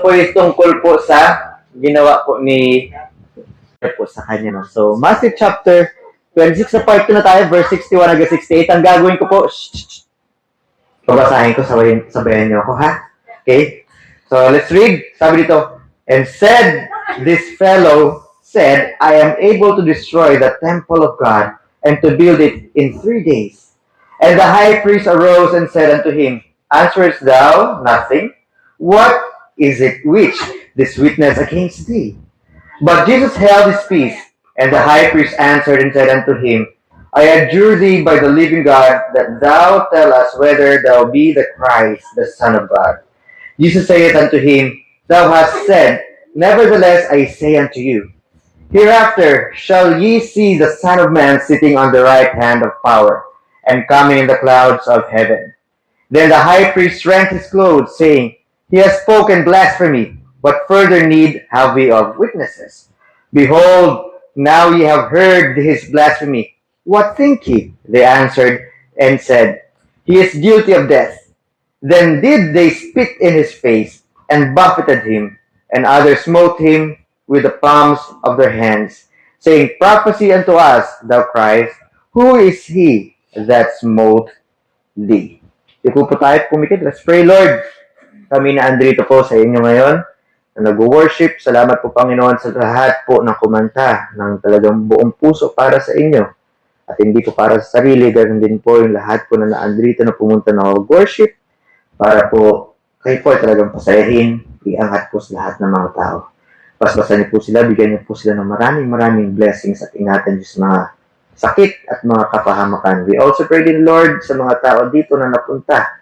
po is tungkol po sa ginawa po ni po sa kanya. No? So, Matthew chapter 26 sa part 2 na tayo, verse 61 hanggang 68. Ang gagawin ko po, babasahin ko, sabayan niyo ako, ha? Okay? So, let's read. Sabi dito, and said, this fellow said, I am able to destroy the temple of God and to build it in 3 days. And the high priest arose and said unto him, answerest thou nothing? What is it which this witness against thee? But Jesus held his peace, and the high priest answered and said unto him, I adjure thee by the living God, that thou tell us whether thou be the Christ, the Son of God. Jesus saith unto him, thou hast said, nevertheless I say unto you, hereafter shall ye see the Son of Man sitting on the right hand of power, and coming in the clouds of heaven. Then the high priest rent his clothes, saying, he has spoken blasphemy. What further need have we of witnesses? Behold, now ye have heard his blasphemy. What think ye? They answered and said, he is guilty of death. Then did they spit in his face, and buffeted him, and others smote him with the palms of their hands, saying, prophesy unto us, thou Christ, who is he that smote thee? Ito po tayo pumikit. Let's pray, Lord. Kami na andrito po sa inyo ngayon na nag-worship. Salamat po, Panginoon, sa lahat po ng kumanta ng talagang buong puso para sa inyo. At hindi po para sa sarili, ganun din po yung lahat po na naandrito na pumunta na mag-worship para po kayo po ay talagang pasayahin, iangat po sa lahat ng mga tao. Paspasan niyo po sila, bigyan niyo po sila ng maraming blessings at ingatan niyo sa mga sakit at mga kapahamakan. We also pray din, Lord, sa mga tao dito na napunta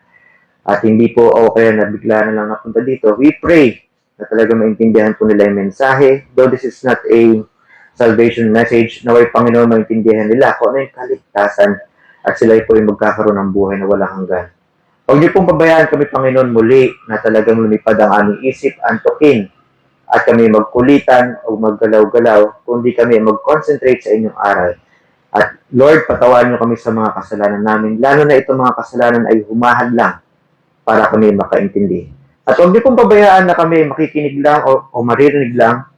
at hindi po okay na bigla na lang napunta dito. We pray na talaga maintindihan po nila yung mensahe. Though this is not a salvation message, naway Panginoon maintindihan nila kung ano yung kaligtasan at sila po yung magkakaroon ng buhay na walang hanggan. Huwag niyo pong pabayaan kami, Panginoon, muli na talagang lumipad ang aming isip, antukin, at kami magkulitan o maggalaw-galaw, kundi kami mag-concentrate sa inyong aral. At Lord, patawan niyo kami sa mga kasalanan namin, lalo na itong mga kasalanan ay humahadlang para kami makaintindi. At huwag niyo pong pabayaan na kami makikinig lang o maririnig lang,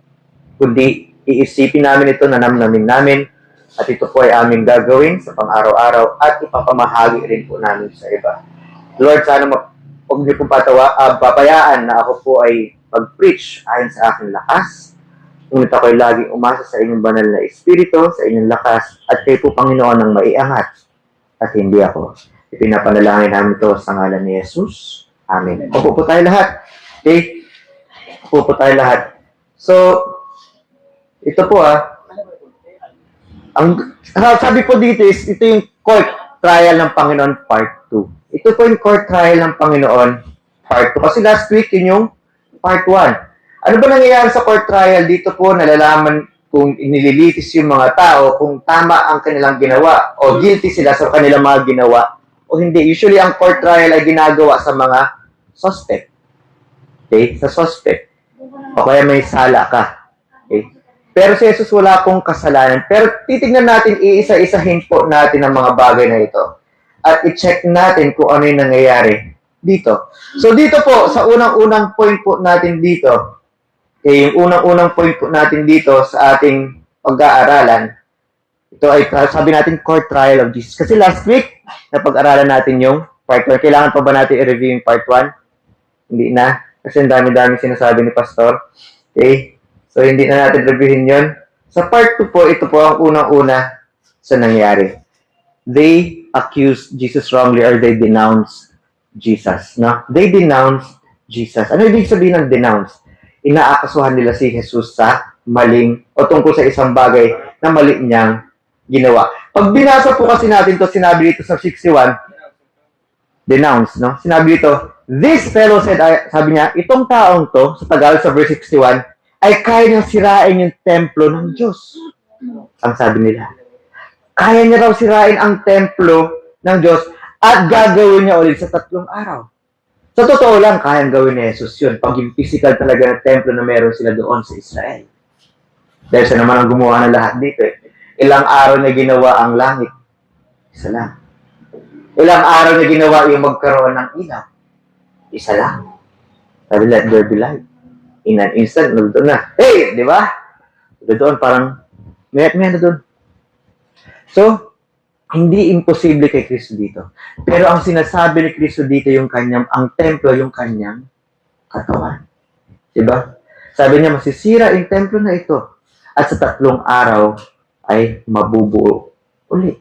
kundi iisipin namin ito, nanamnamin namin, at ito po ay aming gagawin sa pang-araw-araw at ipapamahagi rin po namin sa iba. Lord, sana huwag niyo pong papayaan na ako po ay mag-preach ayon sa aking lakas. Ngunit ako ay laging umasa sa inyong banal na espiritu, sa inyong lakas, at kayo po, Panginoon, ang maiangat at hindi ako. Ipinapanalangin namin ito sa ngalan ni Jesus. Amen. Upo po tayo lahat. Okay? Upo po tayo lahat. So, ito po ang sabi po dito is, ito yung court trial ng Panginoon part 2. Ito po yung court trial ng Panginoon part 2. Kasi last week, yun yung part 1. Ano ba nangyayari sa court trial? Dito po nalalaman kung inililitis yung mga tao, kung tama ang kanilang ginawa, o guilty sila sa kanilang mga ginawa, o hindi. Usually, ang court trial ay ginagawa sa mga suspect. Okay? Sa suspect. O kaya may sala ka. Okay? Pero si Jesus wala pong kasalanan. Pero titignan natin, iisa-isahin po natin ang mga bagay na ito. At i-check natin kung ano yung nangyayari dito. So dito po, sa unang-unang point po natin dito, okay, yung unang-unang point po natin dito sa ating pag-aaralan, ito ay sabi natin court trial of Jesus. Kasi last week, napag-aralan natin yung part 1. Kailangan pa ba natin i-review yung part 1? Hindi na. Kasi ang dami-dami sinasabi ni Pastor. Okay? So, hindi na natin reviewin yon. Sa part 2 po, ito po ang unang-una sa nangyari. They accused Jesus wrongly or they denounced Jesus. No? They denounced Jesus. Ano ibig sabihin ng denounce? Inaakasuhan nila si Jesus sa maling o tungkol sa isang bagay na mali niyang ginawa. Pag binasa po kasi natin to, sinabi dito sa 61, denounce, no? Sinabi dito, this fellow said, sabi niya, itong taong to, sa Tagalog sa verse 61, ay kaya niyang sirain yung templo ng Diyos. Ang sabi nila. Kaya niya raw sirain ang templo ng Diyos at gagawin niya ulit sa 3 araw. Sa totoo lang, kayang gawin ni Jesus yun. Pag yung physical talaga na templo na meron sila doon sa Israel. Dahil siya naman ang gumawa ng lahat dito. Ilang araw na ginawa ang langit. Isa lang. Ilang araw na ginawa yung magkaroon ng ilaw. Isa lang. Sabi, let there be light. In an instant, doon na. Hey! Di ba? Doon, parang, may na doon. So, hindi imposible kay Kristo dito. Pero ang sinasabi ni Kristo dito ang templo, yung kanyang katawan. Diba? Sabi niya, masisira yung templo na ito. At sa 3 araw ay mabubuo uli.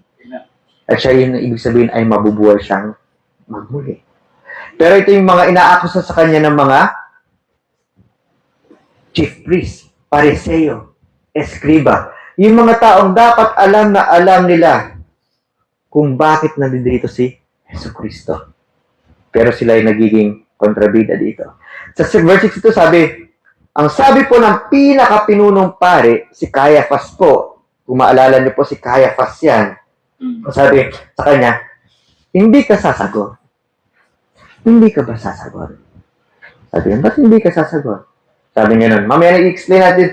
At siya yung ibig sabihin ay mabubuhay siyang magmuli. Pero ito yung mga inaakusa sa kanya ng mga chief priest, pariseo, eskriba. Yung mga taong dapat alam na alam nila kung bakit nandito si Jesucristo. Pero sila ay nagiging kontrabida dito. Sa verse 62 sabi, ang sabi po ng pinakapinunong pare, si Caiaphas po, kung maalala niyo po si Caiaphas yan, sabi sa kanya, hindi ka sasagot. Hindi ka ba sasagot? Sabi niya, ba't hindi ka sasagot? Sabi niya nun, mamaya nag-explain natin,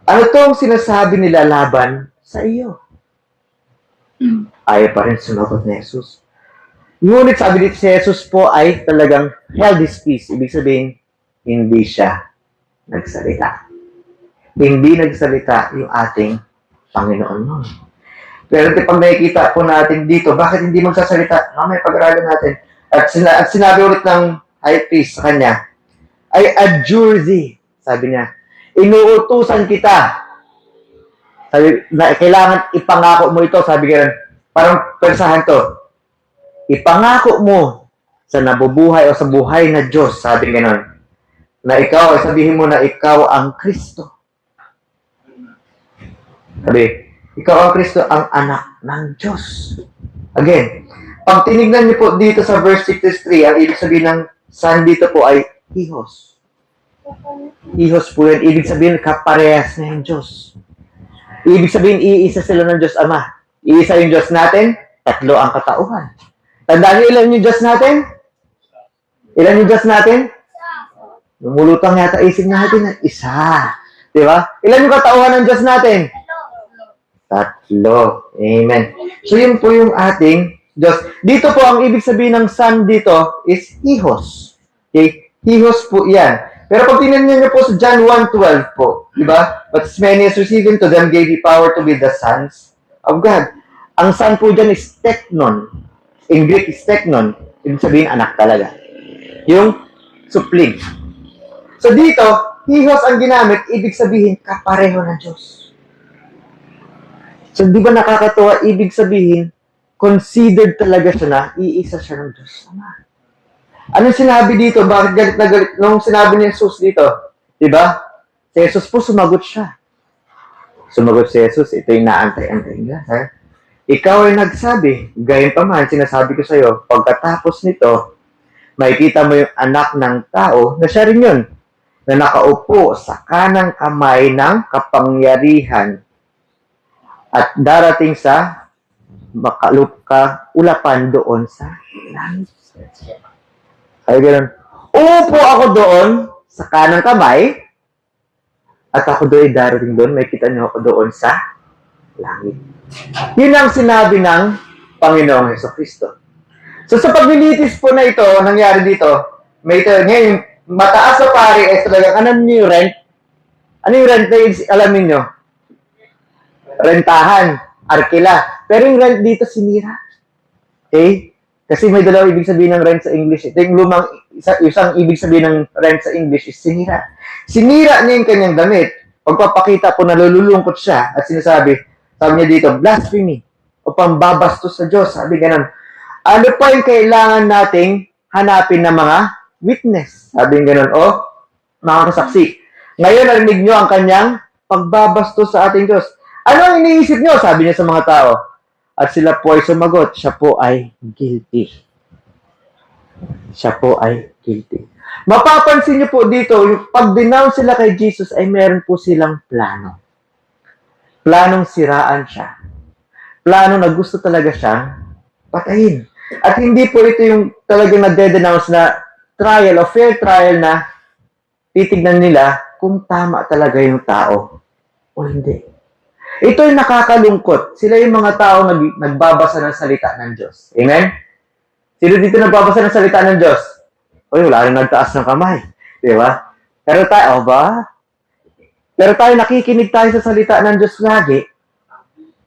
ano tong sinasabi nila laban sa iyo? Ayaw pa rin sumagot ni Jesus. Ngunit sabi dito si Jesus po ay talagang held his peace. Ibig sabihin, hindi siya nagsalita. Hindi nagsalita yung ating Panginoon nun. Pero pag nakikita po natin dito, bakit hindi magsasalita? May pag-aralan natin. At sinabi ulit ng high priest sa kanya, I adjure thee. Sabi niya, inuutusan kita. Sabi, na, kailangan ipangako mo ito. Sabi ganun, parang persahan to. Ipangako mo sa nabubuhay o sa buhay na Diyos, sabi ganun, na ikaw, sabihin mo na ikaw ang Kristo. Sabi, ikaw ang Kristo, ang anak ng Diyos. Again, pag tinignan niyo po dito sa verse 63, ang ibig sabihin ng son dito po ay hihos. Hihos po yan. Ibig sabihin, kaparehas na yung Diyos. Ibig sabihin, iisa sila ng Diyos Ama. Iisa yung Diyos natin, 3 ang katauhan. Tandaan niyo ilan yung Diyos natin? Ilan yung Diyos natin? Lumulutang yata isip natin na isa. Di ba? Ilan yung katauhan ng Diyos natin? 3. Amen. So, yun po yung ating Diyos. Dito po, ang ibig sabihin ng son dito is hihos. Okay? Hihos po yan. Pero pag tinanong niyo po sa John 1:12 po, di ba? But as many as receiving to them gave the power to be the sons of God. Ang son po dyan is teknon. In Greek is teknon. Ibig sabihin, anak talaga. Yung supling. So dito, hihos ang ginamit, ibig sabihin, kapareho ng Diyos. So di ba nakakatuwa, ibig sabihin, considered talaga siya na iisa siya ng Diyos. Anong sinabi dito? Bakit galit na galit? Nung sinabi ni Jesus dito, di ba? Si Jesus po, sumagot siya. Sumagot si Jesus, ito yung naantay-antay niya. Ikaw ay nagsabi, gayon pa man, sinasabi ko sa iyo, pagkatapos nito, makikita mo yung anak ng tao, na siya rin yun, na nakaupo sa kanang kamay ng kapangyarihan at darating sa ulapan doon sa langit. Ay, gano'n. Upo ako doon sa kanang kamay at ako doon ay darating doon. May kita niyo ako doon sa langit. Yun ang sinabi ng Panginoong Jesucristo. So sa paglilitis po na ito, nangyari dito, may ito, ngayon, mataas na pari ay talagang, ano niyo yung rent? Ano yung rent na alamin nyo? Rentahan, arkila. Pero yung rent dito, sinira. Okay? Kasi may dalawang ibig sabihin ng rent sa English. Ito yung isang ibig sabihin ng rent sa English is sinira. Sinira niya yung kanyang damit. Pagpapakita po na nalulungkot siya at sinasabi, sabi niya dito, blasphemy o pambabastos sa Diyos. Sabi ganun. Ano pa yung kailangan nating hanapin na mga witness? Sabi ganun, o mga kasaksi. Ngayon, narinig nyo ang kanyang pagbabastos sa ating Diyos. Ano ang iniisip nyo? Sabi niya sa mga tao. At sila po ay sumagot, siya po ay guilty. Siya po ay guilty. Mapapansin niyo po dito, yung pag-denounce sila kay Jesus ay meron po silang plano. Planong siraan siya. Plano na gusto talaga siyang patayin. At hindi po ito yung talagang nade-denounce na trial o fair trial na titignan nila kung tama talaga yung tao o hindi. Ito yung nakakalungkot. Sila yung mga tao nagbabasa ng salita ng Diyos. Amen? Sino dito nagbabasa ng salita ng Diyos? Uy, wala rin nagtaas ng kamay. Di ba? Pero tayo, ba? Pero tayo nakikinig tayo sa salita ng Diyos lagi.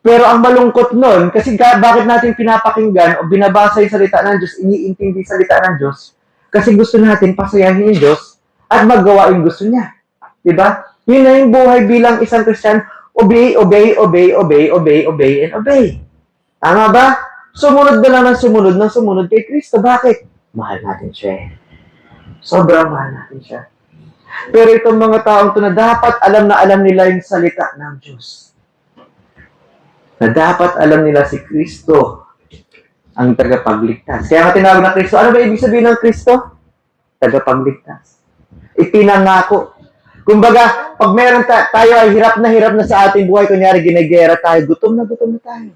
Pero ang malungkot nun, kasi bakit natin pinapakinggan o binabasa yung salita ng Diyos, iniintindi yung salita ng Diyos? Kasi gusto natin pasayahin yung Diyos at magawa yung gusto niya. Diba? Yun na yung buhay bilang isang Christian. Obey, obey, obey, obey, obey, obey, and obey. Tama ba? Sumunod na lang ng sumunod kay Kristo. Bakit? Mahal natin siya. Sobrang mahal natin siya. Pero itong mga taong ito na dapat alam na alam nila yung salita ng Diyos. Na dapat alam nila si Kristo ang tagapagligtas. Kaya nga tinawag na Kristo. Ano ba ibig sabihin ng Kristo? Tagapagligtas. Ipinangako. Kumbaga, pag meron tayo ay hirap na sa ating buhay, kunyari ginagera tayo, gutom na tayo.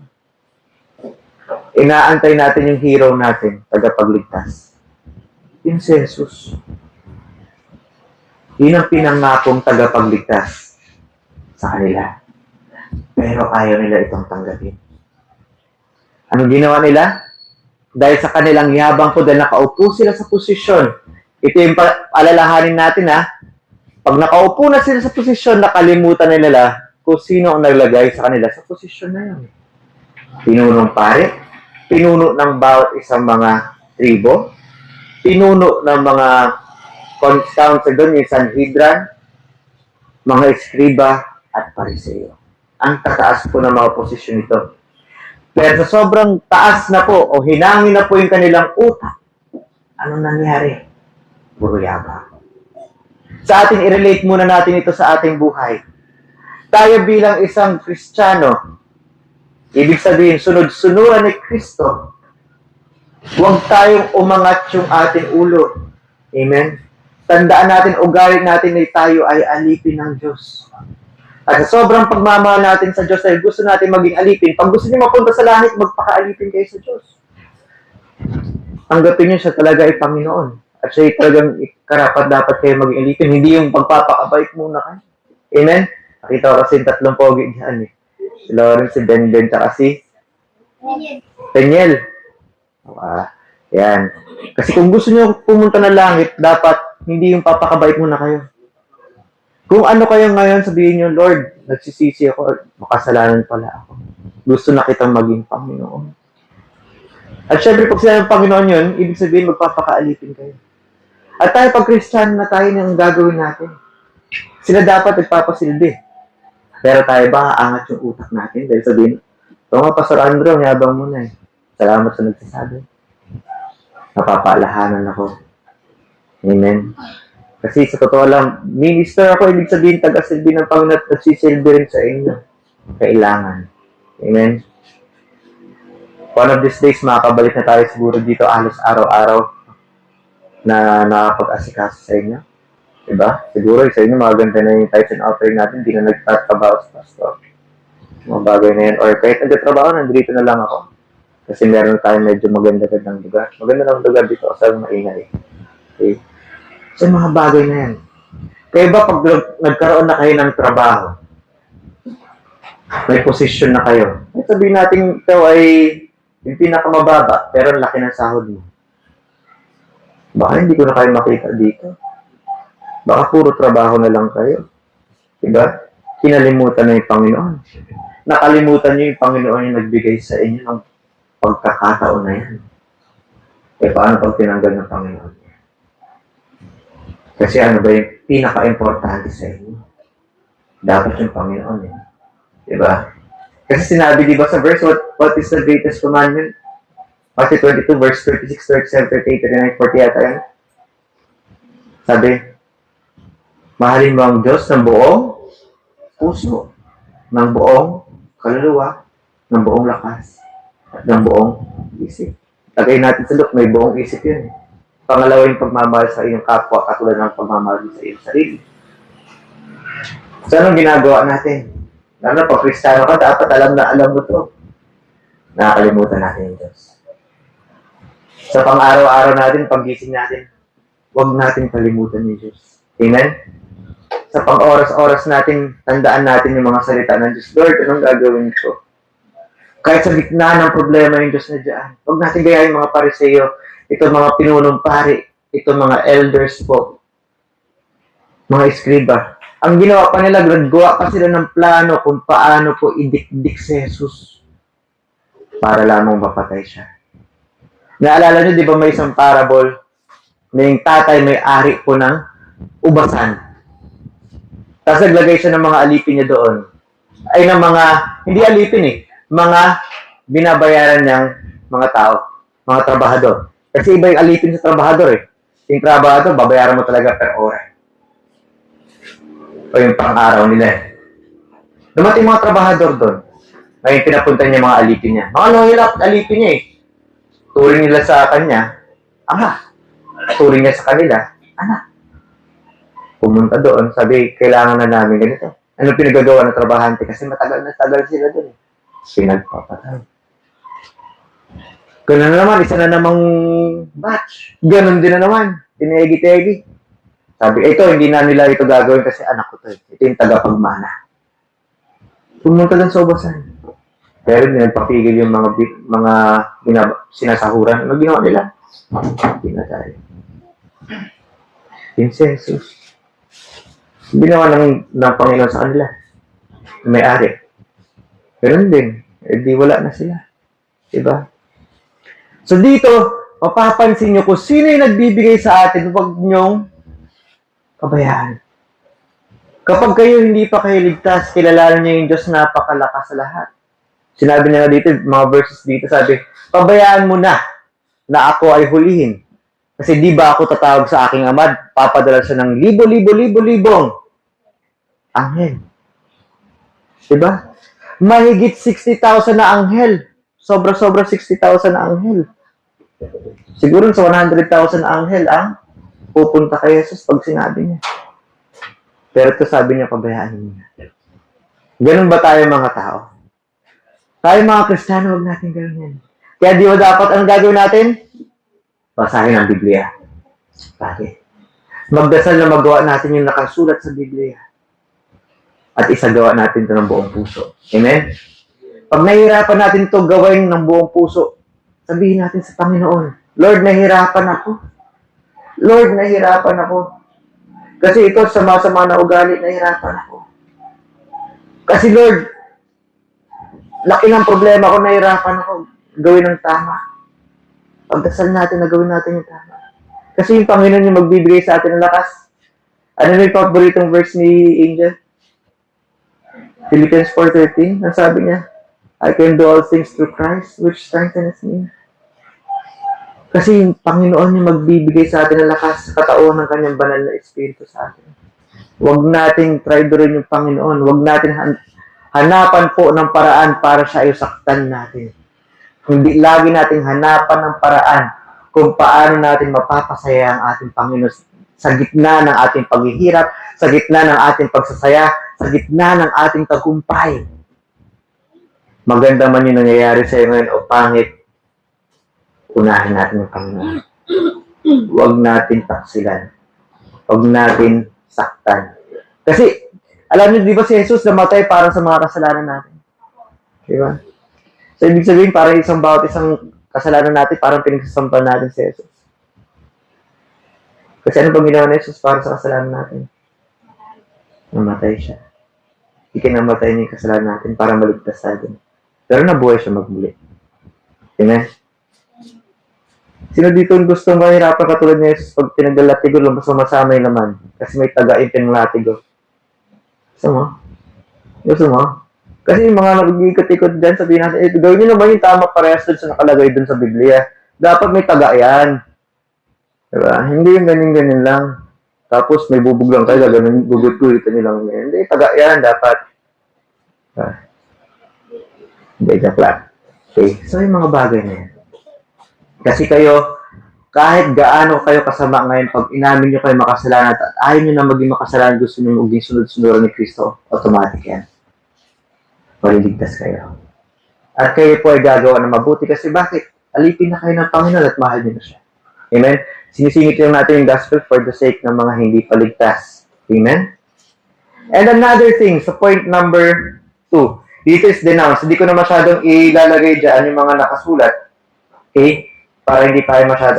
Inaantay natin yung hero natin, tagapagligtas. Yun si Jesus. Yun ang pinangakong tagapagligtas sa kanila. Pero ayaw nila itong tanggapin. Anong ginawa nila? Dahil sa kanilang yabang po, dahil nakaupo sila sa posisyon. Ito yung alalahanin natin Pag nakaupo na sila sa posisyon, nakalimutan nila kung sino ang naglagay sa kanila sa posisyon na yun. Pinunong pare, pinuno ng bawat isang mga tribo, pinuno ng mga council doon, yung Sanhedrin, mga eskriba at pariseo. Ang tataas po ng mga posisyon ito. Pero sa sobrang taas na po, o hinangin na po yung kanilang utak, anong nangyari? Puro yabang. Sa atin, i-relate muna natin ito sa ating buhay. Tayo bilang isang Kristiyano, ibig sabihin, sunod-sunuran ni Kristo, huwag tayong umangat yung ating ulo. Amen? Tandaan natin, ugali natin na tayo ay alipin ng Diyos. At sa sobrang pagmamahal natin sa Diyos, ay gusto natin maging alipin. Pag gusto niyo mapunta sa langit, magpaka-alipin kayo sa Diyos. Tanggapin niyo siya talaga ay Panginoon. At siya talagang karapat dapat kayo maging alipin. Hindi yung pagpapakabait muna kayo. Amen? Nakita ko kasi yung tatlong pogi dyan Si Lawrence, si Ben, tsaka si Daniel. Yan. Kasi kung gusto niyo pumunta na langit, dapat hindi yung papakabait muna kayo. Kung ano kayo ngayon, sabihin niyo, Lord, nagsisisi ako, makasalanan pala ako. Gusto na kitang maging Panginoon. At syempre, pag sila ng Panginoon yun, ibig sabihin, magpapakaalipin kayo. At tayo, pag Christian na tayo nang gagawin natin. Sila dapat nagpapasilbi. Pero tayo ba, aangat yung utak natin? Dahil sabihin, ito nga, Pastor Andrew, yabang mo na Salamat sa nagsasabi. Napapaalahanan ako. Amen. Kasi sa totoo lang, minister ako, ibig sabihin, taga-silbi ng Panginoon at nagsisilbi rin sa inyo. Kailangan. Amen. One of these days, makakabalik na tayo siguro dito alos araw-araw na nakapag-asikaso sa inyo. Diba? Siguro sa inyo, maganda na yung tithes and offering natin, hindi na nagtatrabaho sa pastor. Mga bagay na yan. Or kahit nagtatrabaho, nandito na lang ako. Kasi meron tayo medyo maganda-gandang lugar. Maganda lang lugar dito, sa maingay. Okay? So, mga bagay na yan. Kaya ba pag nagkaroon na kayo ng trabaho, may position na kayo, sabihin natin ito ay yung pinakamababa, pero laki ng sahod mo. Baka hindi ko na kayo makita dito. Baka puro trabaho na lang kayo. Diba? Kinalimutan na yung Panginoon. Nakalimutan niyo yung Panginoon yung nagbigay sa inyo ng pagkakataon na yan. Eh, paano pag tinanggal ng Panginoon? Kasi ano ba yung pinaka-importante sa inyo? Dapat yung Panginoon Diba? Kasi sinabi, diba sa verse, what is the greatest commandment? Matthew 22, verse 36, 37, 38, 39, 40 yata yan. Sabi, mahalin mo ang Diyos ng buong puso, ng buong kaluluwa, ng buong lakas, at ng buong isip. Lagay natin sa look, may buong isip yun. Pangalawa yung pagmamahal sa iyong kapwa katulad ng pagmamahal sa iyong sarili. So, anong ginagawa natin? Lalo pag Kristiyano ka, dapat alam na alam mo to. Nakakalimutan natin yung Diyos. Sa pang-araw-araw natin, pag-gising natin, huwag natin kalimutan yung Diyos. Amen? Sa pang-oras-oras natin, tandaan natin yung mga salita ng Diyos. Lord, anong gagawin ko? Kahit sa gitna ng problema yung Diyos na dyan, huwag natin gayahin mga pariseo, ito mga pinunong pari, ito mga elders po. Mga eskriba. Ang ginawa pa nila, naggawa pa sila ng plano kung paano po idikdik si Jesus para lamang mapatay siya. Naalala niyo, di ba may isang parable na yung tatay may ari po ng ubasan. Tapos naglagay siya ng mga alipin niya doon. Ay ng mga, hindi alipin mga binabayaran niyang mga tao, mga trabahador. Kasi iba yung alipin sa trabahador Yung trabahador, babayaran mo talaga per ora. O yung pang-araw nila Dumating mga trabahador doon. Ngayon pinapunta niya mga alipin niya. Mga loyal alipin niya Turing nila sa kanya, turing niya sa kanila, anak. Pumunta doon, sabi, kailangan na namin ganito. Ano pinagagawa ng trabahante? Kasi matagal na tagal sila doon Pinagpapatay. Ganun na naman, isa na namang batch. Ganun din na naman. Tinegi-tegi. Sabi, ito, hindi na nila ito gagawin kasi anak ko to Ito yung tagapagmana. Pumunta doon sa ubasan. Pero hindi nagpapigil yung mga sinasahuran. Ano ginawa nila? Pinatay. Yung si Jesus. Ginawa ng Panginoon sa kanila. May-ari. Ganun din. Di wala na sila. Diba? So dito, mapapansin nyo kung sino yung nagbibigay sa atin, huwag nyong kabayaan. Kapag kayo hindi pa kayo ligtas, kilalanin nyo yung Diyos napakalakas sa lahat. Sinabi niya dito, mga verses dito, sabi, pabayaan mo na ako ay hulihin. Kasi di ba ako tatawag sa aking ama, papadala siya ng libo-libong anghel. Diba? Mahigit 60,000 na anghel. Sobra-sobra 60,000 na anghel. Siguro sa 100,000 anghel ang pupunta kay Jesus pag sinabi niya. Pero ito sabi niya, pabayaan niya. Ganun ba tayo mga tao? Tayo mga Kristiyano, huwag natin gawin yan. Kaya di ba dapat ang gagawin natin? Basahin ang Biblia. Bakit? Magdasal na magawa natin yung nakasulat sa Biblia. At isagawa natin ito ng buong puso. Amen? Pag nahihirapan natin ito gawin ng buong puso, sabihin natin sa Panginoon, Lord, nahihirapan ako. Lord, nahihirapan ako. Kasi ito, sama-sama na ugali, nahihirapan ako. Kasi Lord, laki ng problema ko, nahihirapan ako gawin ng tama. Pagdasal natin na gawin natin yung tama. Kasi yung Panginoon yung magbibigay sa atin ng lakas. Ano na yung paboritong verse ni Angel? Philippians 4:13, ang sabi niya, I can do all things through Christ, which strengthens me. Kasi yung Panginoon yung magbibigay sa atin ng lakas sa katauhan ng kanyang banal na Espiritu sa atin. Huwag nating traidorin yung Panginoon. Huwag natin hanapan po ng paraan para siya ay saktan natin. Hindi lagi nating hanapan ng paraan kung paano natin mapapasaya ang ating Panginoon sa gitna ng ating paghihirap, sa gitna ng ating pagsasaya, sa gitna ng ating tagumpay. Maganda man yung nangyayari sa iyo ngayon o pangit, unahin natin yung Panginoon. Huwag natin taksilan. Huwag natin saktan. Kasi, alam niyo, di ba si Jesus namatay para sa mga kasalanan natin? Di ba? So, ibig sabihin, parang bawat isang kasalanan natin, parang pinagsasampan natin si Jesus. Kasi ano ba ginawa ni Jesus para sa kasalanan natin? Namatay siya. Ikinamatay niya yung kasalanan natin para maligtas natin. Pero nabuhay siya magmuli. Amen? Sino dito gusto mahirapan katulad ni Jesus pag pinaglalatigo, lumabas masama yung laman? Kasi may taga-ipin ng latigo. Gusto mo? Gusto mo? Kasi yung mga nag-ikot-ikot dyan, sabihin natin, gawin nyo naman yung tama parehas dun sa nakalagay dun sa Biblia. Dapat may taga yan. Diba? Hindi yung ganyan-ganyan lang. Tapos may bubog lang kayo, gano'n, gugut-gugutan nyo lang. Hindi, taga yan, dapat. Hindi, joke lang. Okay, so yung mga bagay na yan. Kasi kayo, kahit gaano kayo kasama ngayon, pag inamin nyo kayo makasalanan at ayaw nyo na maging makasalanan, gusto nyo maging sunod-sunuran ni Kristo, automatic yan. Maliligtas kayo. At kayo po ay gagawa ng mabuti kasi bakit? Alipin na kayo ng Panginoon at mahal nyo na siya. Amen? Sinisingit lang natin yung gospel for the sake ng mga hindi paligtas. Amen? And another thing, sa point number 2, dito is denounce. Hindi ko na masyadong ilalagay dyan yung mga nakasulat. Okay? Para hindi tayo masyado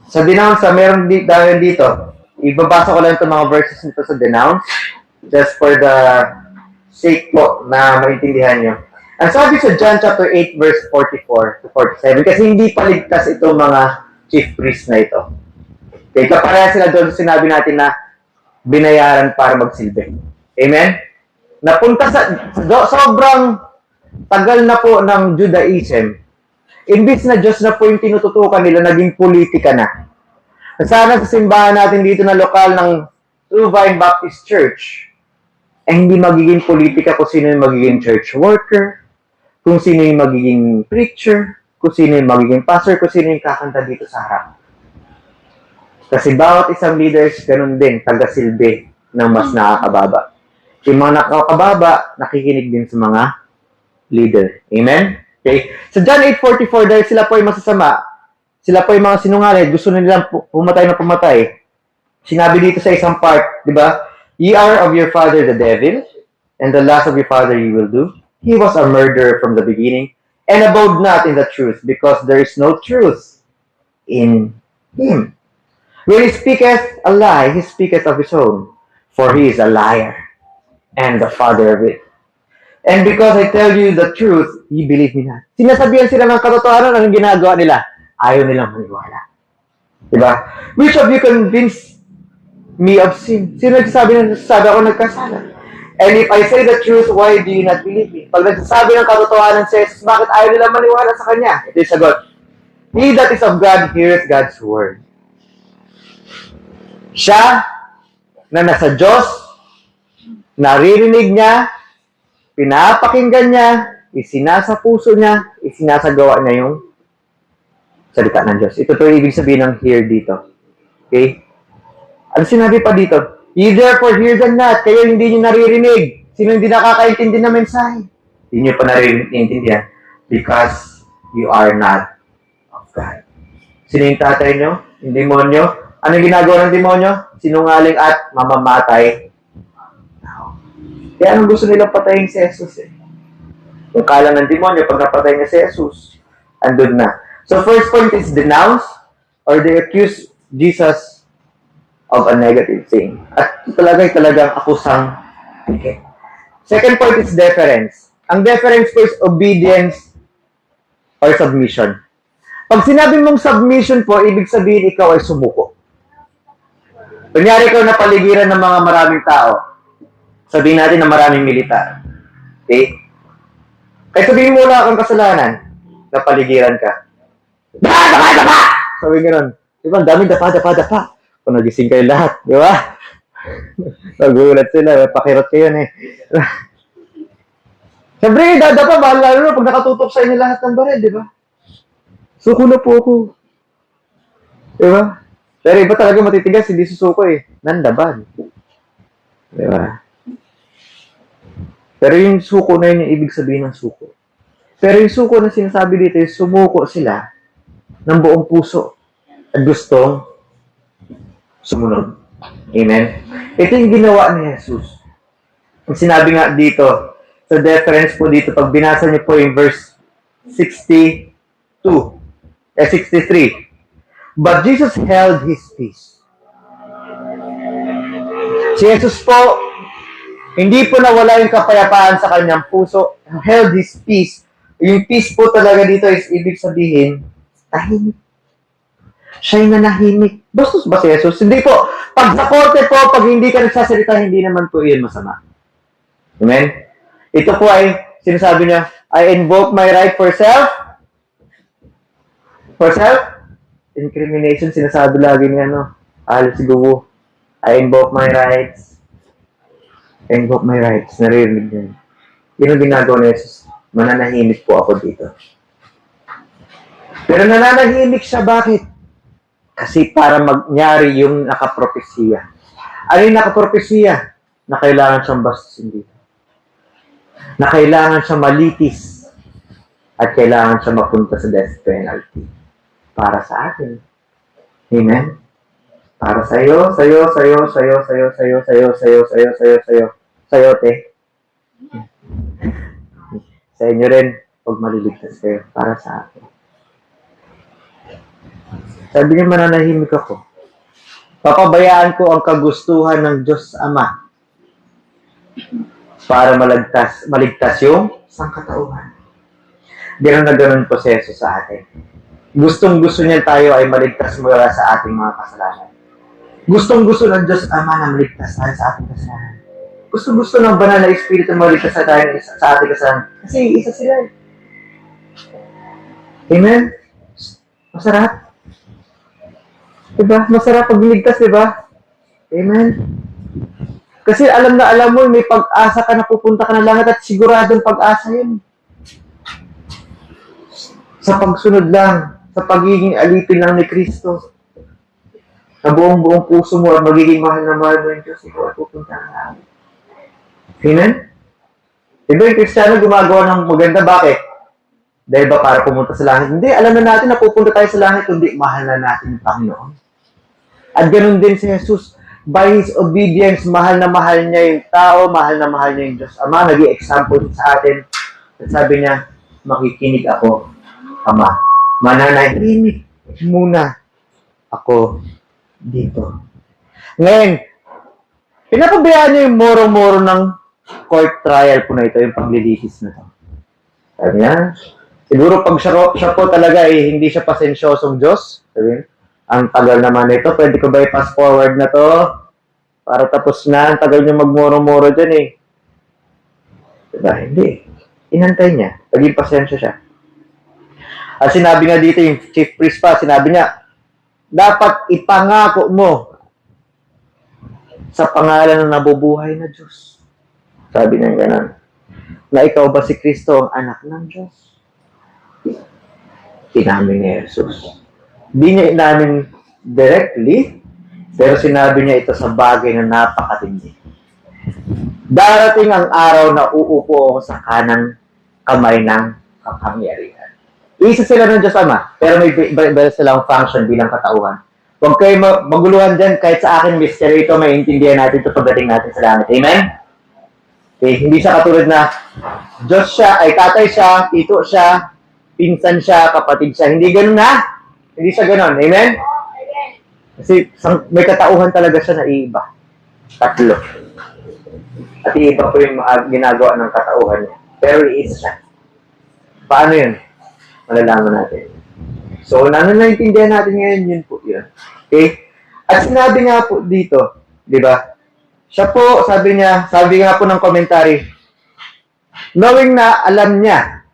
Sa denounce, meron dahil dito. Ibabasa ko lang itong mga verses nito sa denounce just for the sake po na maintindihan nyo. Ang sabi sa John chapter 8 verse 44 to 47, kasi hindi paligtas itong mga chief priest na ito. Okay, kapareha sila doon sa sinabi natin na binayaran para magsilbi. Amen? Napunta sobrang tagal na po ng Judaism. Imbis na Diyos na po yung tinututukan nila, naging politika na. Sana sa simbahan natin dito na lokal ng True Vine Baptist Church, hindi magiging politika kung sino yung magiging church worker, kung sino yung magiging preacher, kung sino yung magiging pastor, kung sino yung kakanta dito sa harap. Kasi bawat isang leaders, ganun din, taga-silbi ng mas nakakababa. Yung mga nakakababa, nakikinig din sa mga leader. Amen? Okay? Sa John 8:44, dahil sila po ay masasama, sila po ay mga sinungaling, gusto na nilang pumatay na pumatay. Sinabi dito sa isang part, di ba? Ye are of your father the devil, and the last of your father you will do. He was a murderer from the beginning, and abode not in the truth, because there is no truth in him. When he speaketh a lie, he speaketh of his own, for he is a liar, and the father of it. And because I tell you the truth, ye believe me not. Sinasabihan sila ng katotohanan, anong ginagawa nila? Ayaw nilang maniwala. Diba? Which of you convinced me of sin? Sino nagsasabi ako nagkasala? And if I say the truth, why do you not believe me? Pag nagsasabi ng katotohanan sa Jesus, bakit ayaw nilang maniwala sa Kanya? Ito yung sagot. He that is of God heareth God's word. Siya na nasa Diyos, naririnig niya, pinapakinggan niya, isinasa puso niya, isinasagawa niya yung salita ng Diyos. Ito yung ibig sabihin ng hear dito. Okay? Ano sinabi pa dito? Ye therefore hear them not. Kayo hindi nyo naririnig. Sino hindi nakakaintindi ng mensahe? Hindi nyo pa naririnig. Because you are not of God. Sino yung tatay nyo? Yung demonyo? Anong ginagawa ng demonyo? Sinungaling at mamamatay. Kaya anong gusto nilang patayin si Jesus eh? Yung kala ng demonyo, pag napatay niya si Jesus, andun na. So first point is denounce, or they accuse Jesus of a negative thing. At talagang akusang okay. Second point is deference. Ang deference po is obedience or submission. Pag sinabi mong submission po, ibig sabihin ikaw ay sumuko. Kunyari ikaw na paligiran ng mga maraming tao. Sabihin natin na maraming militar. Okay? Kaya sabihin mo wala kang kasalanan na paligiran ka. Dapa! Sabi gano'n. Diba, ang daming dapa. Kung nagising kayo lahat, di ba? Nagulat sila, pakirot kayo eh. Siyempre, dadapa, mahal lalo na pag nakatutok sa inyo lahat ng baril, di ba? Suko na po ako. Di ba? Pero iba talaga matitigas, hindi susuko eh. Nandaban. Di ba? Pero yung suko na yun, yung ibig sabihin ng suko. Pero yung suko na sinasabi dito, yung sumuko sila ng buong puso at gustong sumunod. Amen? Ito yung ginawa ni Jesus. Ang sinabi nga dito, sa deference po dito, pag binasa niyo po yung verse 63. But Jesus held His peace. Si Jesus po, hindi po nawala yung kapayapaan sa kanyang puso. Held His peace. Yung peace po talaga dito is ibig sabihin, tahimik. Siya'y nanahimik. Bastos ba si Jesus? Hindi po. Pag sa korte po, pag hindi ka nagsasalita, hindi naman po yun masama. Amen? Ito po ay, sinasabi niya, I invoke my right for self. For self? Incrimination, sinasabi lagi niya, Alice Gugu. I invoke my rights. I invoke my rights. Naririnig niya. Yun ang ginagawa ni Jesus. Mananahimik po ako dito. Pero nananahimik siya, bakit? Kasi para magyari yung nakapropesiya. Ano yung nakapropesiya? Na kailangan siyang bastusin dito. Na kailangan siya malitis. At kailangan siya mapunta sa death penalty. Para sa atin. Amen? Para sa'yo, te. Sa inyo rin, pag maliligtas kayo. Para sa atin. Sabi niya, mananahimik ako. Papabayaan ko ang kagustuhan ng Diyos Ama para maligtas yung sangkatauhan. Ganun na ganun proseso sa atin. Gustong-gusto niya tayo ay maligtas mula sa ating mga kasalanan. Gustong-gusto ng Diyos Ama na maligtas tayo sa ating kasalanan. Gusto-gusto ng banal na Espiritu na maligtas tayo sa ating kasalanan. Kasi isa sila. Amen? Masarap. Diba? Masarap pag ligtas, diba? Amen? Kasi alam na alam mo, may pag-asa ka na pupunta ka na langit at siguradong pag-asa yun. Sa pagsunod lang, sa pagiging alipin lang ni Kristo. Sa buong puso mo, magiging mahal na mahal mo yung Diyos, ikaw ay pupunta na langit. Amen? Diba yung Kristiyano gumagawa ng maganda, bakit? Dahil ba para pumunta sa langit? Hindi, alam na natin na pupunta tayo sa langit, kundi mahal na natin yung Panginoon. At ganun din si Jesus. By His obedience, mahal na mahal niya yung tao, mahal na mahal niya yung Diyos Ama. Naging example sa atin. At sabi niya, makikinig ako, Ama. Mananahimik muna ako dito. Ngayon, pinapabayaan niya yung moro-moro ng court trial po na ito, yung paglilitis na ito. Sabi niya, siguro pag siya po talaga hindi siya pasensyosong Diyos. Sabi niya, ang tagal naman ito, pwede ko ba i-pass forward na to? Para tapos na, ang tagal niya magmoro-moro dyan eh. Diba? Hindi. Inantay niya. Naging pasensya siya. At sinabi nga dito, yung chief priest pa, sinabi niya, dapat ipangako mo sa pangalan ng nabubuhay na Diyos. Sabi niya gano'n, na ikaw ba si Kristo ang anak ng Diyos? Inamin ni Jesus. Hindi niya inamin directly, pero sinabi niya ito sa bagay na napakatindi. Darating ang araw na uupo ako sa kanang kamay ng kapangyarihan. Isa sila ng Diyos Ama, pero may iba silang function bilang katauhan. Huwag kayo maguluhan dyan, kahit sa akin, mystery ito, may intindihan natin ito pagdating natin sa langit. Amen? Okay, hindi siya katulad na Diyos siya, ay tatay siya, tito siya, pinsan siya, kapatid siya. Hindi ganun na. Hindi siya ganun. Amen? Kasi may katauhan talaga siya na iiba. Tatlo. At iiba po yung ginagawa ng katauhan niya. Pero iisa siya. Paano yun? Malalaman natin. So, naintindihan natin ngayon, yun po yun. Okay? At sinabi nga po dito, di ba? Siya po, sabi nga po ng commentary, knowing na alam niya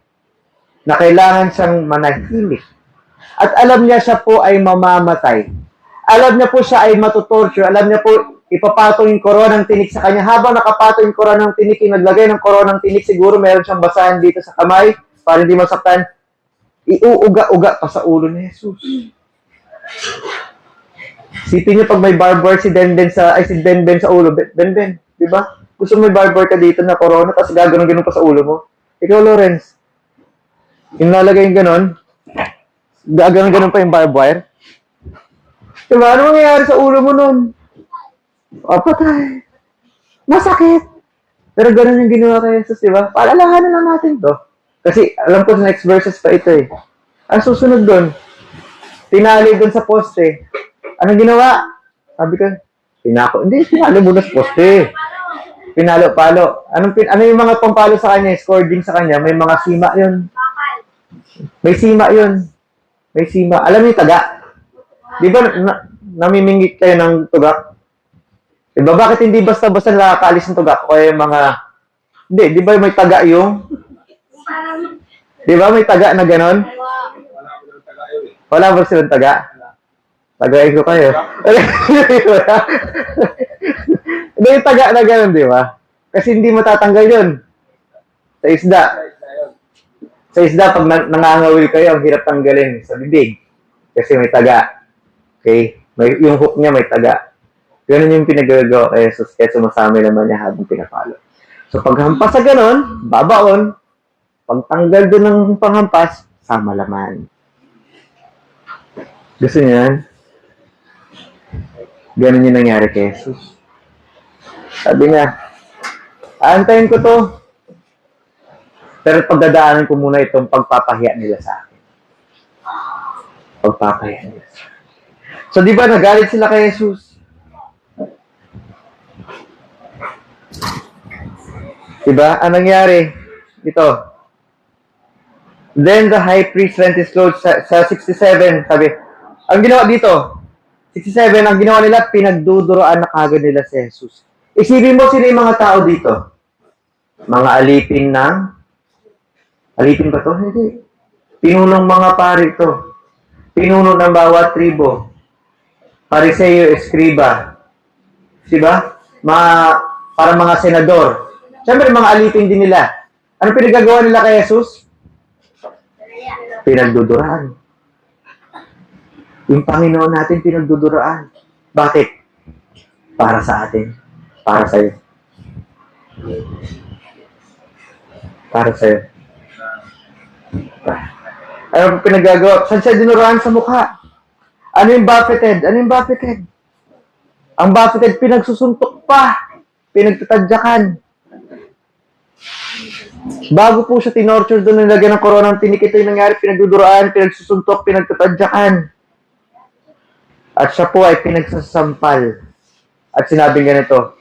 na kailangan siyang manahimik. At alam niya siya po ay mamamatay. Alam niya po siya ay matutorture. Alam niya po ipapatong yung koronang tinik sa kanya. Habang nakapatong yung koronang tinik, yung naglagay ng koronang tinik, siguro meron siyang basahan dito sa kamay para hindi masaktan. Iuuga-uga pa sa ulo ni Jesus. Sipin niyo pag may barber si Benben sa ulo. Benben, di ba? Gusto mo may barber ka dito na corona, tapos gaganon-ganon pa sa ulo mo. Ikaw, Lawrence, yung nalagay yung ganon, gaganon-ganon pa yung barbed wire. Diba? Ano mangyayari sa ulo mo nun? Patay. Masakit. Pero ganun yung ginawa kay Jesus, diba? Paalalahanan lang natin to. Kasi alam ko sa next verses pa ito eh. Ang susunod doon, tinali doon sa poste. Anong ginawa? Sabi ko, tinalo muna sa poste. Pinalo-palo. Ano yung mga pampalo sa kanya, scourging sa kanya, may mga sima yun. May sima yun. May sima. Alam niyo taga? Di ba namimingit kayo ng tugak? Di ba bakit hindi basta-basta nakakaalis ng tugak? Kaya yung mga... Hindi, di ba may taga yung... Di ba may taga na ganon? Wala ba silang taga? Tagain ko kayo. Hindi yung taga na ganon, di ba? Kasi hindi matatanggal yun. Sa isda. Sa isda, pag nangangawil kayo, ang hirap tanggalin sa bibig. Kasi may taga. Okay? Yung hook niya may taga. Ganun yung pinagagawa kay Jesus, kaya sumasama naman niya habang pinapalo. So, paghampas sa ganon, babaon. Pagtanggal doon ng panghampas, sama laman. Gusto niyo yan? Ganun yung nangyari kay Jesus. Sabi niya, aantayin ko to. Pero pagdadaanan ko muna itong pagpapahiya nila sa akin. Pagpapahiya nila sa akin. So, di ba nagalit sila kay Jesus? Diba? Anong nangyari? Ito. Then the high priest rent his clothes sa 67. Sabi, ang ginawa dito, 67, ang ginawa nila, pinagduduroan na kagad nila si Jesus. Isipin mo sino yung mga tao dito? Mga alipin ba to? Hindi. Pinunong mga pari to. Pinuno ng bawat tribo. Pariseo, eskriba. Diba? Para mga senador. Siyempre, mga alipin din nila. Ano pinagagawa nila kay Jesus? Pinagduduraan. Yung Panginoon natin pinagduduraan. Bakit? Para sa atin. Para sa'yo. Para sa'yo. Ano pinagagawa? Saan siya dinuraan sa mukha? Ano yung buffeted? Ano yung buffeted? Ang buffeted, pinagsusuntok pa. Pinagtatadyakan. Bago po siya tinorture doon, nilagyan ng koronang tinik, ito yung nangyari, pinagduduraan, pinagsusuntok, pinagtatadyakan. At siya po ay pinagsasampal. At sinabing ganito,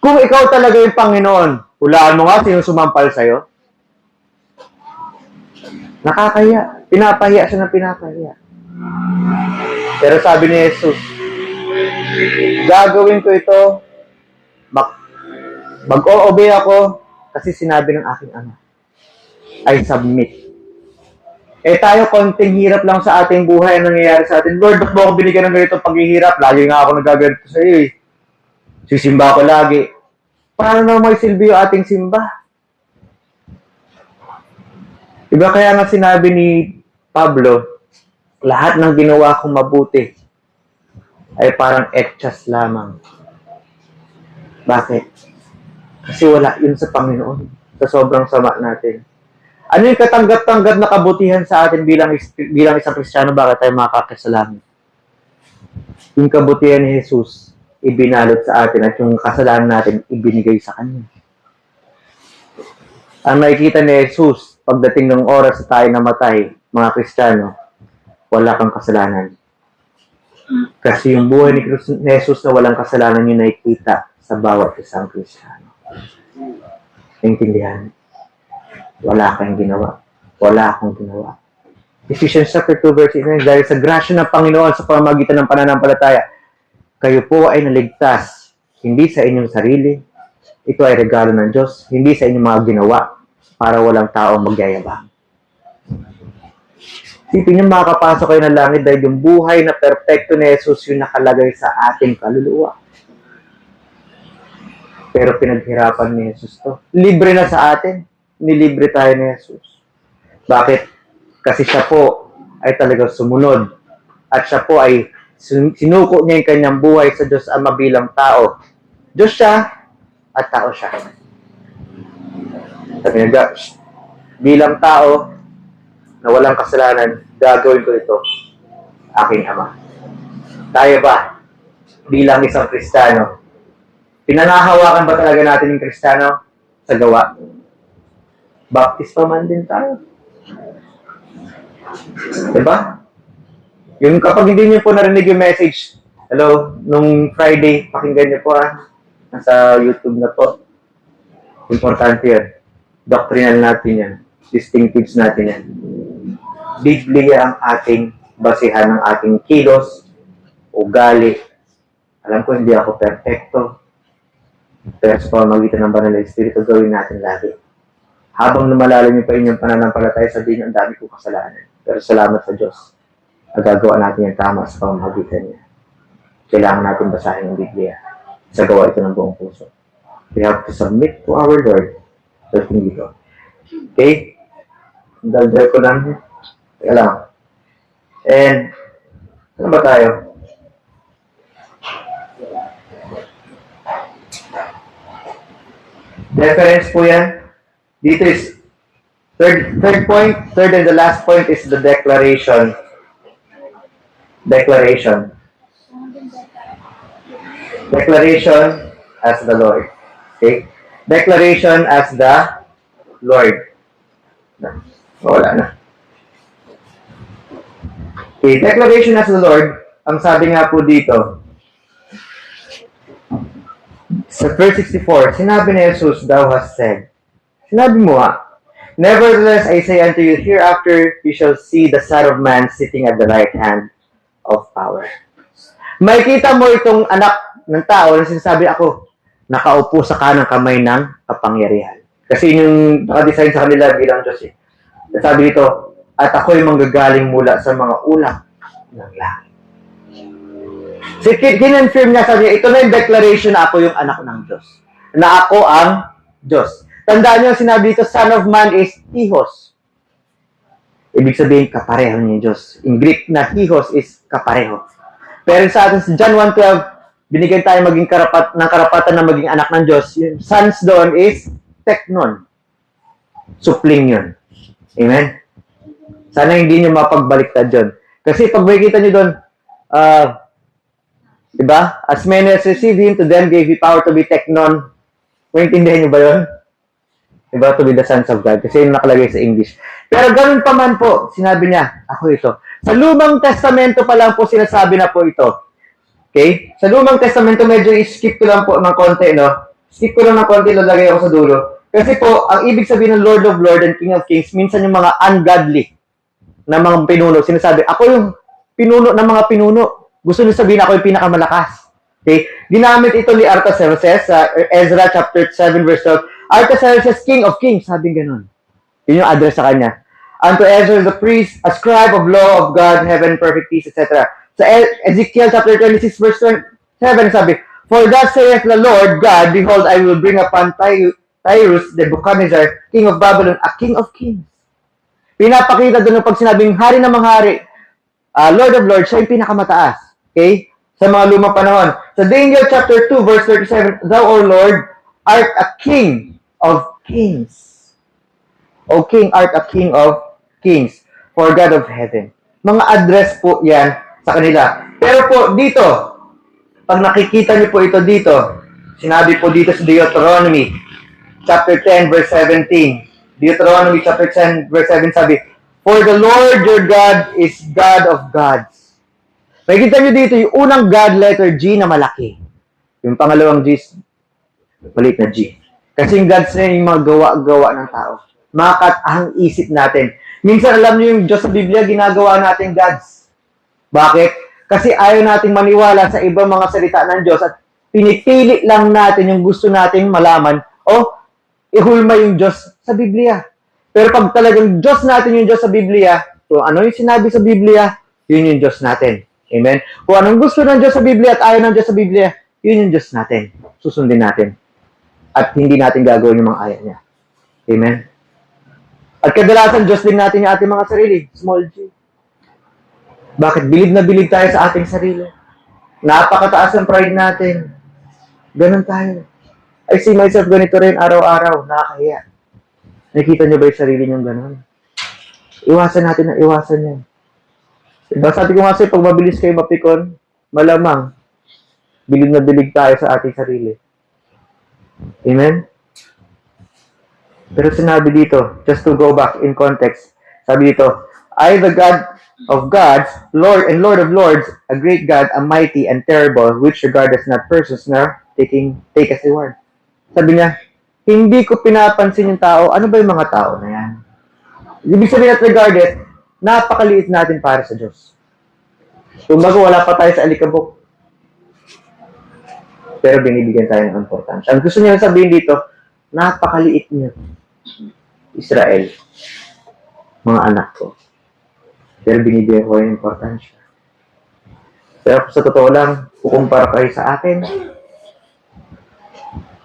kung ikaw talaga yung Panginoon, hulaan mo nga sino sumampal sa'yo. Nakakaya. Pinapahiya siya ng pinapahiya. Pero sabi ni Jesus, gagawin ko ito, mag-o-obey ako, kasi sinabi ng aking ama. I submit. Tayo, konting hirap lang sa ating buhay ang nangyayari sa atin. Lord, ba't mo ako binigyan ng ganitong paghihirap? Lagi nga ako nagaganito sa iyo eh. Sisimba ko lagi. Paano na may silbi yung ating simba? Diba kaya nga sinabi ni Pablo, lahat ng ginawa kong mabuti ay parang etchas lamang. Bakit? Kasi wala yun sa Panginoon. Sa sobrang sama natin. Ano yung katanggap-tanggap na kabutihan sa atin bilang isang Kristiyano? Bakit tayo makakasalanan? Yung kabutihan ni Jesus, ibinalot sa atin at yung kasalanan natin, ibinigay sa Kanya. Ang nakikita ni Jesus, pagdating ng oras sa tayo namatay, mga Kristiyano, wala kang kasalanan. Kasi yung buhay ni Jesus na walang kasalanan yung nakikita sa bawat isang Kristiyano. Naintindihan? Wala kang ginawa. Wala akong ginawa. Ephesians chapter 2 verse 9, dahil sa grasya ng Panginoon sa pamamagitan ng pananampalataya, kayo po ay naligtas, hindi sa inyong sarili. Ito ay regalo ng Diyos, hindi sa inyong mga ginawa, para walang taong magyayabang. Isipin niyo, makakapasok kayo ng langit dahil yung buhay na perpekto ni Jesus yung nakalagay sa ating kaluluwa. Pero pinaghirapan ni Jesus to. Libre na sa atin. Nilibre tayo ni Jesus. Bakit? Kasi siya po ay talagang sumunod. At siya po ay sinuko niya yung kanyang buhay sa Diyos Ama bilang tao. Diyos siya at tao siya. Sabi niya, bilang tao na walang kasalanan, gagawin ko ito, aking Ama. Tayo ba, bilang isang Kristiyano, pinanahawakan ba talaga natin yung Kristiyano sa gawa? Baptista man din tayo. Diba? Yung kapag hindi niyo po narinig yung message, hello, nung Friday, pakinggan niyo po nasa YouTube na po. Importante yan. Doctrinal natin yan. Distinctives natin yan. Biblia ang ating basihan ng ating kilos, ugali. Alam ko hindi ako perfecto. Pero sa pamamagitan ng banal na Espiritu, gawin natin lagi. Habang lumalalim pa inyong pananampalataya, sabihin niyo, ang dami kong kasalanan. Pero salamat sa Diyos. Nagagawa natin yung tama sa pamamagitan niya. Kailangan natin basahin ang Biblia. Sa gawa ito ng buong puso. We have to submit to our Lord. So, hindi ko. Okay? Daldal ko lang. Teka lang. And, ano ba tayo? Reference po yan. Dito is third point, third and the last point is the declaration. Declaration. Declaration as the Lord. Okay? Declaration as the Lord. Wala na. Okay, declaration as the Lord. ang sabi nga po dito, sa verse 64, sinabi ni Jesus, "Thou hast said." Sinabi mo "Nevertheless, I say unto you, hereafter you shall see the Son of Man sitting at the right hand of power." Makikita mo itong anak ng tao na sinasabi, ako, nakaupo sa kanang kamay ng kapangyarihan. Kasi yung nakadesign sa kanila bilang Diyos eh. Sabi dito, at ako'y manggagaling mula sa mga ulap ng langit. So, kinonfirm niya, sabi niya, ito na yung declaration na ako yung anak ng Diyos. Na ako ang Diyos. Tandaan niyo, sinabi dito, Son of Man is Hihos. Ibig sabihin, kapareho niya Diyos. In Greek na Hihos is kapareho. Pero sa atin, sa John 1:12, binigyan tayo maging karapatan na maging anak ng Diyos. Yung sons doon is teknon. Supling yun. Amen? Sana hindi nyo mapagbaliktad yun. Kasi pag makikita nyo doon, diba? As many as received Him, to them gave He power to be teknon. Maintindihan nyo ba yun? Diba? To be the sons of God. Kasi yun nakalagay sa English. Pero ganun pa man po, sinabi niya, ako ito. Sa Lumang Testamento pa lang po sinasabi na po ito. Okay? Sa Lumang Testamento, medyo i-skip ko lang po ng konti, no? Skip ko lang ng konti, lalagay ako sa dulo. Kasi po, ang ibig sabihin ng Lord of Lords and King of Kings, minsan yung mga ungodly na mga pinuno, sinasabi, ako yung pinuno ng mga pinuno. Gusto niyo sabihin ako yung pinakamalakas. Okay? Ginamit ito ni Artaxerxes sa Ezra chapter 7 verse 12. Artaxerxes, King of Kings, sabi ganun. Yun yung address sa kanya. Unto Ezra the priest, a scribe of law of God, heaven, perfect peace, etc. Sa Ezekiel chapter 26 verse 7, sabi, For thus saith the Lord God, behold, I will bring upon Tyrus, Nebuchadnezzar, king of Babylon, a king of kings. Pinapakita doon pag sinabing hari ng mga hari, Lord of Lords, siya yung pinakamataas. Okay? Sa mga lumang panahon. Sa Daniel chapter 2 verse 37, Thou, O Lord, art a king of kings. O King, art a king of kings, for God of heaven. Mga address po yan sa kanila. Pero po dito, pag nakikita niyo po ito dito, sinabi po dito sa Deuteronomy chapter 10 verse 17. Deuteronomy chapter 10 verse 7 sabi, For the Lord your God is God of gods. Makikita niyo dito yung unang God letter G na malaki. Yung pangalawang G, maliit na G. Kasi yung gods na yung mga gawa-gawa ng tao. Makakatahang isip natin. Minsan alam niyo yung Diyos sa Biblia, ginagawa natin gods. Bakit? Kasi ayaw nating maniwala sa ibang mga salita ng Diyos at pinipili lang natin yung gusto nating malaman o ihulma yung Diyos sa Biblia. Pero pag talagang Diyos natin yung Diyos sa Biblia, kung ano yung sinabi sa Biblia, yun yung Diyos natin. Amen? Kung anong gusto ng Diyos sa Biblia at ayaw ng Diyos sa Biblia, yun yung Diyos natin. Susundin natin. At hindi natin gagawin yung mga ayaw niya. Amen? At kadalasan, Diyos din natin yung ating mga sarili. Small g. Bakit? Bilib na bilib tayo sa ating sarili. Napakataas ang pride natin. Ganon tayo. I see myself ganito rin araw-araw. Nakakahiya. Nakikita niyo ba yung sarili niyong ganon? Iwasan natin na iwasan yan. Diba? Sabi ko nga sa'yo, pag mabilis kayo mapikon, malamang, bilib na bilib tayo sa ating sarili. Amen? Pero sinabi dito, just to go back in context, sabi dito, I, the God of gods, Lord and Lord of lords, a great God, a mighty and terrible, which regardeth not persons, nor take as a word. Sabi niya, hindi ko pinapansin yung tao. Ano ba yung mga tao na yan? Ibig sabihin at regarded, napakaliit natin para sa Diyos. Kumbaga, wala pa tayo sa alikabok. Pero binibigyan tayo ng importansya. Ang gusto niya sabihin dito, napakaliit niyo. Israel. Mga anak ko. Pero binibigyan ko yung importansya. Pero sa totoo lang, kukumpara kayo sa akin,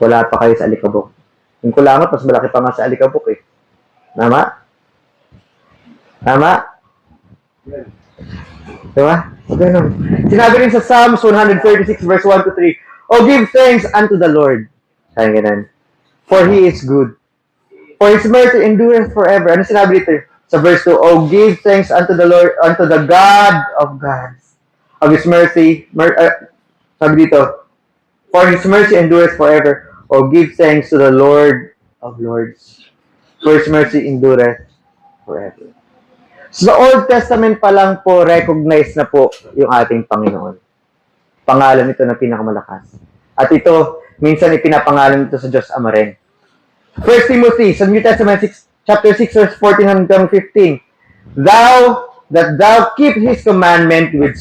wala pa kayo sa alikabok. Yung kulangot, mas malaki pa nga sa alikabok eh. Tama? Tama? Diba? O ganun. Sinabi rin sa Psalms 136 verse 1 to 3, Oh, give thanks unto the Lord. Sabi ganun. For He is good. For His mercy endureth forever. Ano sinabi dito? Sa verse 2, Oh, give thanks unto the Lord, unto the God of gods. Of His mercy, sabi dito, For His mercy endureth forever. Oh, give thanks to the Lord of lords. For His mercy endureth forever. Sa Old Testament pa lang po, recognize na po yung ating Panginoon. Pangalan ito na pinakamalakas. At ito, minsan ipinapangalan ito sa Diyos Ama rin. 1 Timothy, sa New Testament, chapter 6, verse 14 hanggang 15. That thou keep his commandment without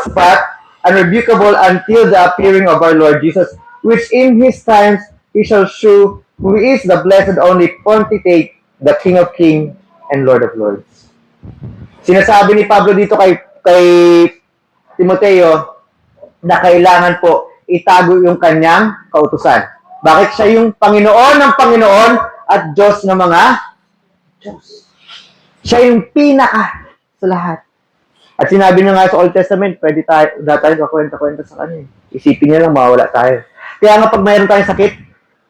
spot, unrebukable until the appearing of our Lord Jesus, which in his times he shall shew who is the blessed only pontificate, the King of Kings and Lord of Lords. Sinasabi ni Pablo dito kay Timoteo na kailangan po itago yung kanyang kautusan. Bakit siya yung Panginoon ng Panginoon at Diyos ng mga Diyos? Siya yung pinaka sa lahat. At sinabi na nga sa Old Testament, pwede tayo kakwenta-kwenta sa kanya. Isipin niya lang, mawawala tayo. Kaya nga pag mayroon tayong sakit,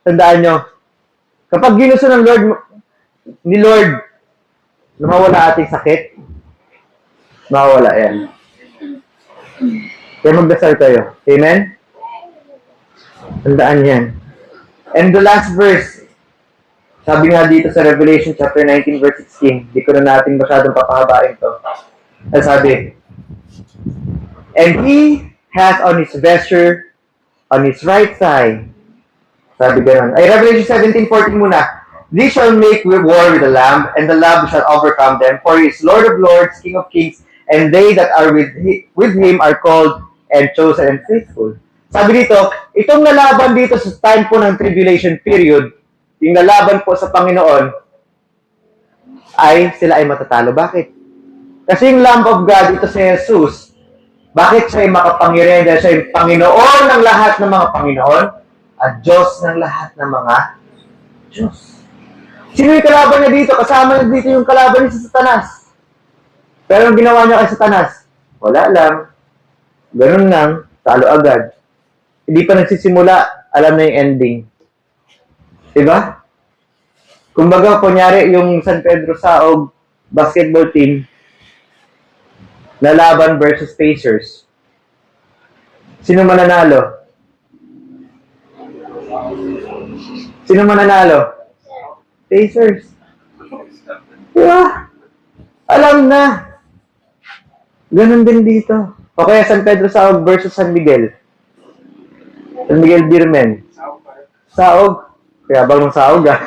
tandaan nyo, kapag ginusto ng Lord, na mawala ating sakit, mawawala yan. Kaya magdasal kayo. Amen? Tandaan yan. And the last verse, sabi nga dito sa Revelation chapter 19 verse 16, di ko na natin masyadong papahabain to. Sabi, and he has on his vesture, on his right side, sabi gano'n. Ay, Revelation 17:14 muna. They shall make war with the Lamb, and the Lamb shall overcome them, for he is Lord of lords, King of kings, and they that are with him are called and chosen and faithful. Sabi dito, itong lalaban dito sa time po ng tribulation period, yung lalaban po sa Panginoon, sila ay matatalo. Bakit? Kasi yung Lamb of God, ito si Jesus, bakit siya ay makapangyarihan? Dahil siya yung Panginoon ng lahat ng mga Panginoon at Diyos ng lahat ng mga Diyos. Sino yung kalaban niya dito? Kasama niya dito yung kalaban niya sa Satanas. Pero ang ginawa niya kay Satanas, wala lang. Ganun lang, talo agad. Hindi pa nagsisimula, alam na yung ending. Diba? Kumbaga, kunyari, yung San Pedro Saog basketball team, lalaban versus Pacers. Sino mananalo? Sino mananalo? Pacers. Diba? Alam na. Ganun din dito. O kaya San Pedro Saog versus San Miguel. San Miguel Birmen. Saog. Kaya bang ng saog ah?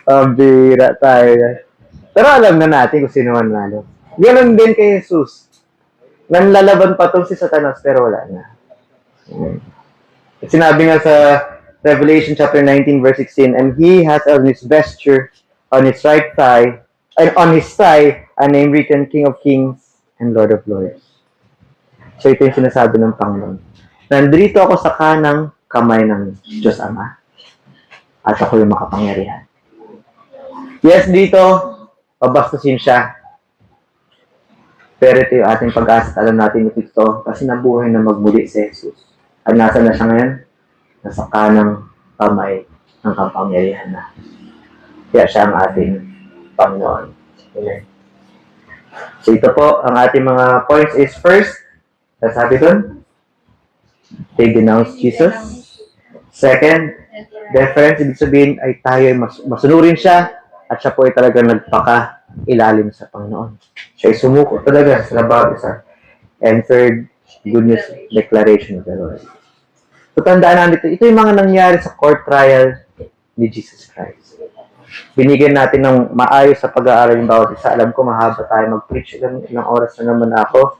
Ang bira tayo. Pero alam na natin kung sino man nalo. Ganun din kay Jesus. Nanlalaban pa tong si Satanas pero wala na. Sinabi nga sa Revelation chapter 19 verse 16, and he has on his vesture, on his right thigh, and on his thigh, a name written, King of Kings and Lord of Lords. So ito yung sinasabi ng Panginoon. Nandito ako sa kanang kamay ng Diyos Ama. At ako yung makapangyarihan. Yes, dito, pabastusin siya. Pero ito yung ating pag-asa. Alam natin ito kasi nabuhay na magmuli si Jesus. At nasa na siya ngayon? Nasa kanang kamay ng kapangyarihan na. Kaya siya ang ating Panginoon. Amen. So ito po, ang ating mga points is first, sabi doon, they denounce Jesus. Second, deference, ibig sabihin ay tayo ay masunurin siya at siya po ay talagang nagpaka-ilalim sa Panginoon. Siya ay sumuko talaga sa labag isa. And third, goodness declaration of the Lord. So tandaan natin, ito yung mga nangyari sa court trial ni Jesus Christ. Binigyan natin ng maayos sa pag-aaral yung bawat isa. Alam ko, mahaba tayo mag-preach. Ilang oras na naman ako.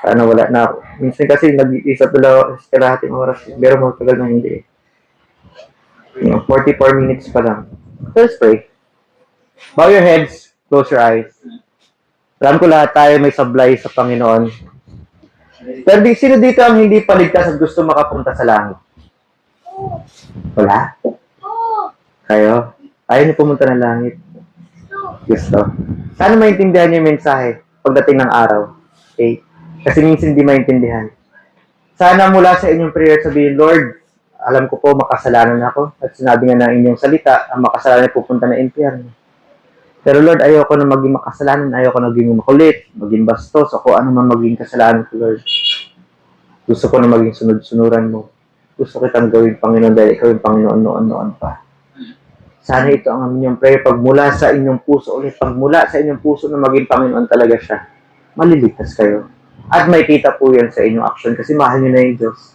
Sana wala na ako. Minsan kasi nag-iisa pala kalahating oras. Pero magtagal na hindi. 44 minutes pa lang. Let's pray. Bow your heads. Close your eyes. Alam ko lahat tayo may sablay sa Panginoon. Pero sino dito ang hindi paligtas at gusto makapunta sa langit? Wala? Kayo? Ayaw niyo pumunta ng langit? Gusto. Sana maintindihan niyo yung mensahe pagdating ng araw. Okay? Kasi minsan hindi maintindihan. Sana mula sa inyong prayer sabihin, Lord, alam ko po makasalanan ako. At sinabi nga ng inyong salita, ang makasalanan ay pupunta na impyerno. Pero Lord, ayoko na maging makasalanan, ayoko na maging makulit, maging bastos, ako ano man maging kasalanan ko, Lord. Gusto ko na maging sunod-sunuran mo. Gusto kitang gawin, Panginoon, dahil ikaw yung Panginoon noon pa. Sana ito ang inyong prayer pagmula sa inyong puso ulit, pagmula sa inyong puso na maging Panginoon talaga siya. Maliligtas kayo. At may kita po yan sa inyong action kasi mahal niyo na yung Diyos.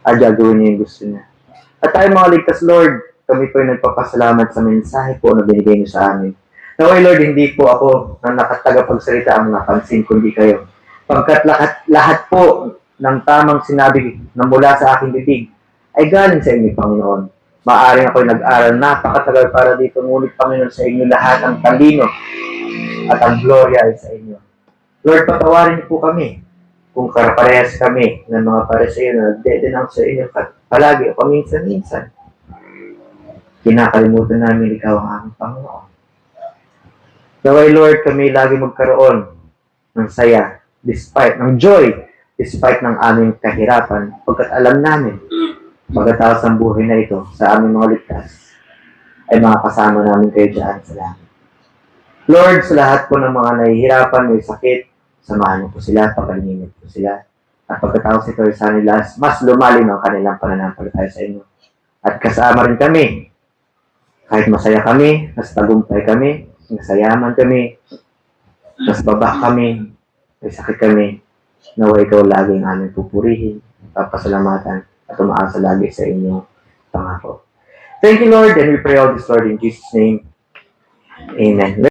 At gagawin niyo yung gusto niya. At tayo mga ligtas, Lord, kami po yung nagpapasalamat sa mensahe po na binigay niyo sa amin. Naway, Lord, hindi po ako na nakatagapagsalita ang napansin, kundi kayo. Pagkat lahat po ng tamang sinabi na mula sa aking bibig ay galing sa inyo, Panginoon. Maaring ako'y nag-aral napakatagal para dito, ngunit Panginoon sa inyo lahat ang talino at ang gloria ay sa inyo. Lord, patawarin niyo po kami kung parehas kami ng mga Pariseo na nagde-denounce sa inyo palagi o paminsan-minsan. Kinakalimutan namin ikaw ang aming Panginoon. Naway, Lord, kami lagi magkaroon ng saya, ng joy, despite ng aming kahirapan, pagkat alam namin, pagkatapos ng buhay na ito sa aming mga ligtas, ay makakasama namin kayo dyan sa langit. Lord, sa lahat po ng mga nahihirapan, may sakit, samahan niyo po sila, pagalingin niyo po sila. At pagkatapos ito ay sa nila, mas lumalim ang kanilang pananampalataya sa inyo. At kasama rin kami, kahit masaya kami, mas tagumpay kami, nasayaman kami, mas baba kami, may sakit kami, nawa ikaw laging aming pupurihin, papasalamatan, at umaasa lagi sa inyong pangako. Thank you, Lord, and we pray all this, Lord, in Jesus' name. Amen.